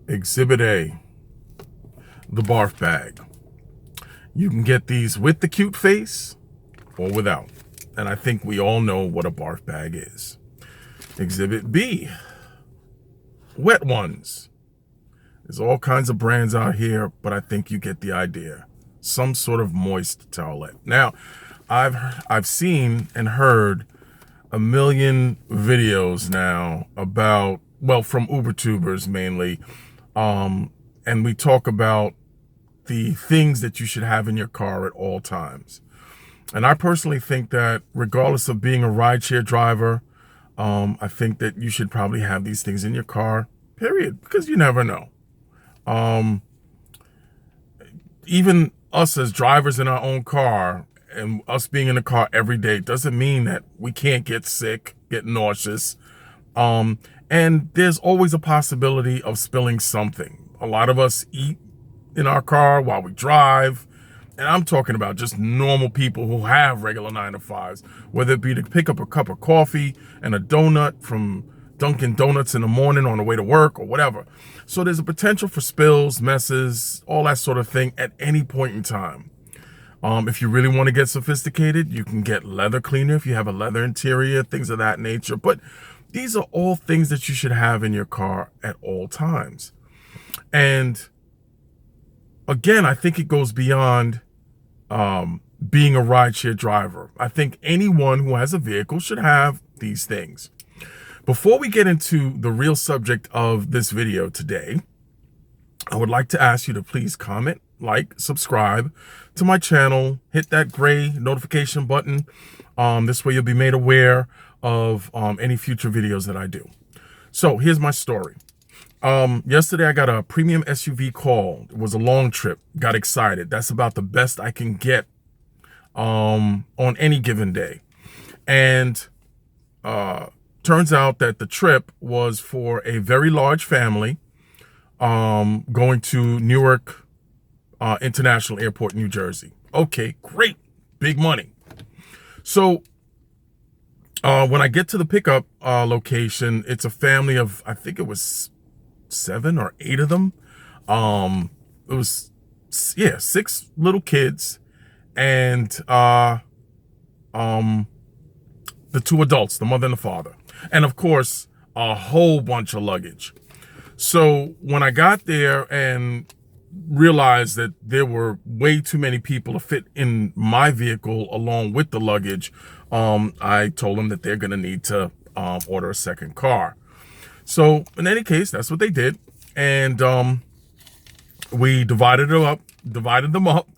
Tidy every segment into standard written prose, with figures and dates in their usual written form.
Exhibit A, the Barf bag. You can get these with the cute face or without. And I think we all know what a Barf bag is. Exhibit B, wet ones. There's all kinds of brands out here, but I think you get the idea. Some sort of moist towelette. Now, I've seen and heard a million videos now about, well, from UberTubers mainly, and we talk about the things that you should have in your car at all times. And I personally think that regardless of being a rideshare driver, I think that you should probably have these things in your car, period, because you never know. Even us as drivers in our own car and us being in the car every day doesn't mean that we can't get sick, get nauseous. And there's always a possibility of spilling something. A lot of us eat in our car while we drive. And I'm talking about just normal people who have regular 9-to-5s, whether it be to pick up a cup of coffee and a donut from Dunkin' Donuts in the morning on the way to work or whatever. So there's a potential for spills, messes, all that sort of thing at any point in time. If you really want to get sophisticated, you can get leather cleaner if you have a leather interior, things of that nature. But these are all things that you should have in your car at all times. And again, I think it goes beyond being a rideshare driver. I think anyone who has a vehicle should have these things. Before we get into the real subject of this video today, I would like to ask you to please comment, like, subscribe to my channel, hit that gray notification button. This way you'll be made aware of any future videos that I do. So here's my story. Yesterday I got a premium SUV call. It was a long trip. Got excited. That's about the best I can get on any given day. And turns out that the trip was for a very large family going to Newark International Airport, New Jersey. Okay, great. Big money. So when I get to the pickup location, it's a family of, I think it was 7 or 8 of them. It was, 6 little kids and the 2 adults, the mother and the father. And of course, a whole bunch of luggage. So when I got there and realized that there were way too many people to fit in my vehicle along with the luggage, I told them that they're going to need to order a second car. So in any case, that's what they did. And we divided them up,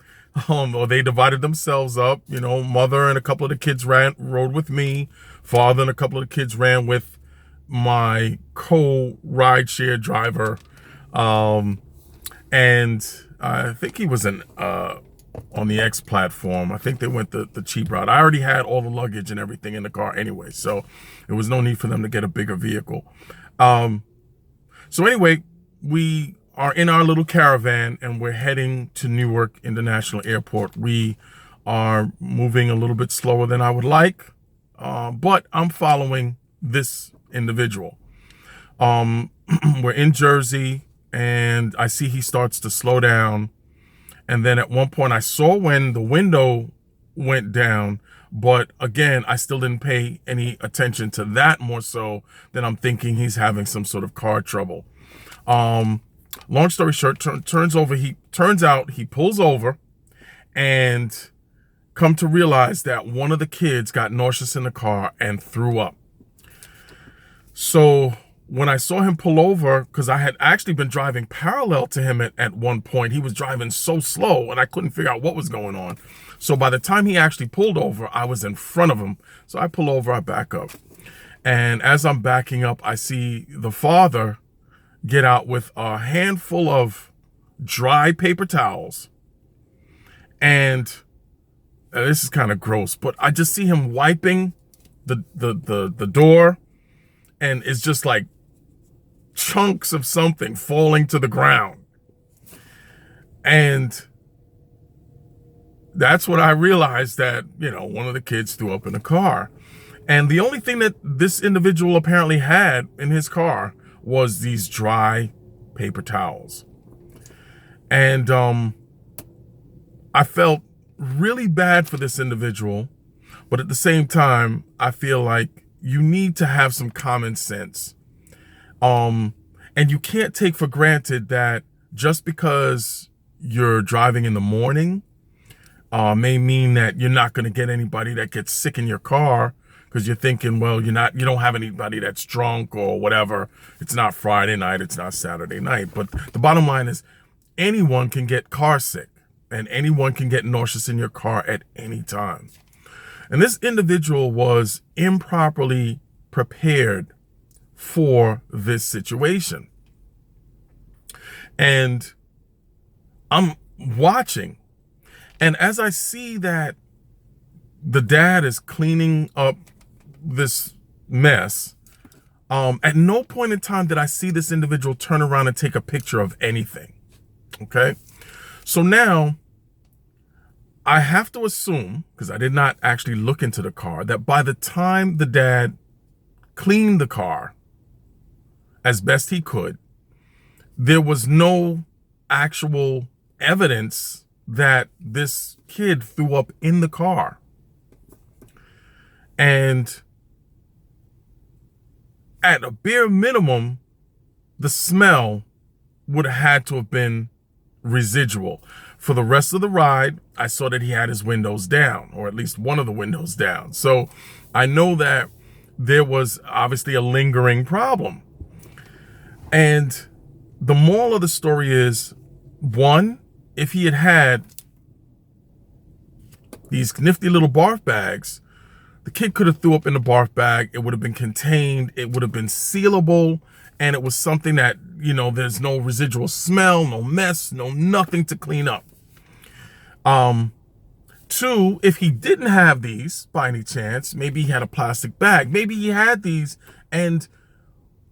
or they divided themselves up. You know, mother and a couple of the kids rode with me. Father and a couple of the kids ran with my co-rideshare driver. And I think he was on the X platform. I think they went the cheap route. I already had all the luggage and everything in the car anyway, so there was no need for them to get a bigger vehicle. So anyway, we are in our little caravan and we're heading to Newark International Airport. We are moving a little bit slower than I would like, but I'm following this individual. We're in Jersey and I see he starts to slow down. And then at one point I saw when the window went down, but again, I still didn't pay any attention to that, more so than I'm thinking he's having some sort of car trouble. Long story short, turns out he pulls over and come to realize that one of the kids got nauseous in the car and threw up. So when I saw him pull over, because I had actually been driving parallel to him at one point, he was driving so slow and I couldn't figure out what was going on. So by the time he actually pulled over, I was in front of him. So I pull over, I back up. And as I'm backing up, I see the father get out with a handful of dry paper towels. And this is kind of gross, but I just see him wiping the door, and it's just like chunks of something falling to the ground. And that's when I realized that, you know, one of the kids threw up in the car. And the only thing that this individual apparently had in his car was these dry paper towels. And I felt really bad for this individual, but at the same time, I feel like you need to have some common sense. And you can't take for granted that just because you're driving in the morning may mean that you're not going to get anybody that gets sick in your car, because you're thinking, well, you don't have anybody that's drunk or whatever. It's not Friday night, it's not Saturday night. But the bottom line is anyone can get car sick and anyone can get nauseous in your car at any time. And this individual was improperly prepared for this situation. And I'm watching, and as I see that the dad is cleaning up this mess, at no point in time did I see this individual turn around and take a picture of anything. Okay? So now I have to assume, because I did not actually look into the car, that by the time the dad cleaned the car as best he could, there was no actual evidence that this kid threw up in the car. And at a bare minimum, the smell would have had to have been residual. For the rest of the ride, I saw that he had his windows down, or at least one of the windows down. So I know that there was obviously a lingering problem. And the moral of the story is, one, if he had had these nifty little barf bags, the kid could have threw up in the barf bag. It would have been contained. It would have been sealable. And it was something that, there's no residual smell, no mess, no nothing to clean up. Two, if he didn't have these by any chance, maybe he had a plastic bag. Maybe he had these and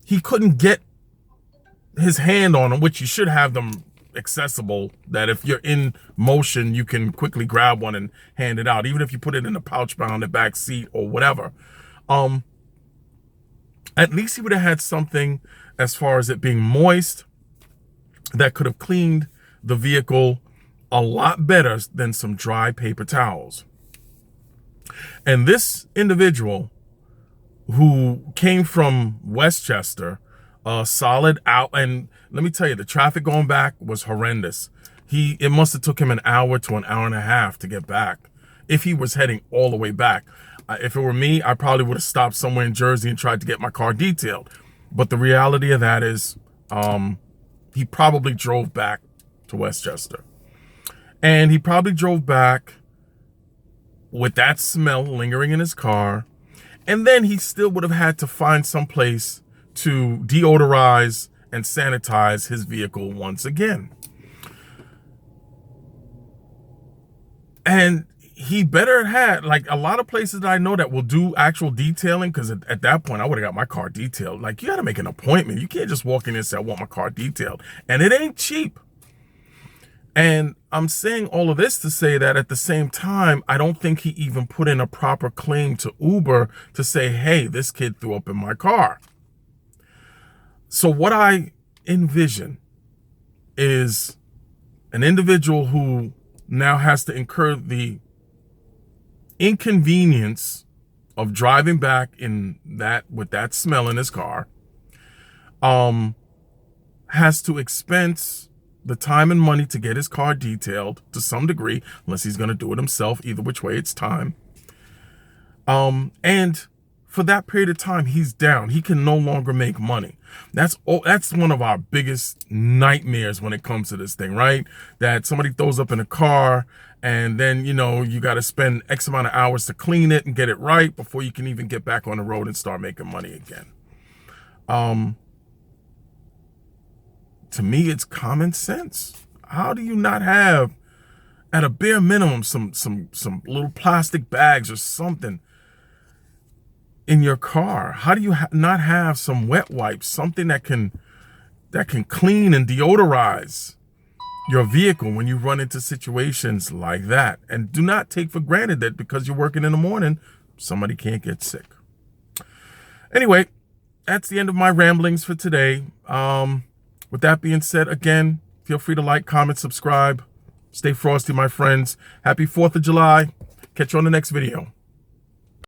he couldn't get his hand on them, which you should have them accessible, that if you're in motion, you can quickly grab one and hand it out, even if you put it in a pouch behind the back seat or whatever. At least he would have had something as far as it being moist that could have cleaned the vehicle a lot better than some dry paper towels. And this individual who came from Westchester, solid out, and let me tell you, the traffic going back was horrendous. It must have took him an hour to an hour and a half to get back, if he was heading all the way back. If it were me, I probably would have stopped somewhere in Jersey and tried to get my car detailed. But the reality of that is, he probably drove back to Westchester. And he probably drove back with that smell lingering in his car. And then he still would have had to find some place to deodorize and sanitize his vehicle once again. And he better had, like a lot of places that I know that will do actual detailing, because at that point I would have got my car detailed. Like, you got to make an appointment. You can't just walk in and say, I want my car detailed. And it ain't cheap. And I'm saying all of this to say that at the same time, I don't think he even put in a proper claim to Uber to say, hey, this kid threw up in my car. So what I envision is an individual who now has to incur the inconvenience of driving back with that smell in his car, has to expense the time and money to get his car detailed to some degree, unless he's going to do it himself. Either which way, it's time. And for that period of time, he's down. He can no longer make money. That's one of our biggest nightmares when it comes to this thing, right? That somebody throws up in a car and then, you got to spend X amount of hours to clean it and get it right before you can even get back on the road and start making money again. To me, it's common sense. How do you not have, at a bare minimum, some little plastic bags or something in your car? How do you not have some wet wipes, something that can clean and deodorize your vehicle when you run into situations like that? And do not take for granted that because you're working in the morning, somebody can't get sick. Anyway, that's the end of my ramblings for today. With that being said, again, feel free to like, comment, subscribe. Stay frosty, my friends. Happy 4th of July. Catch you on the next video.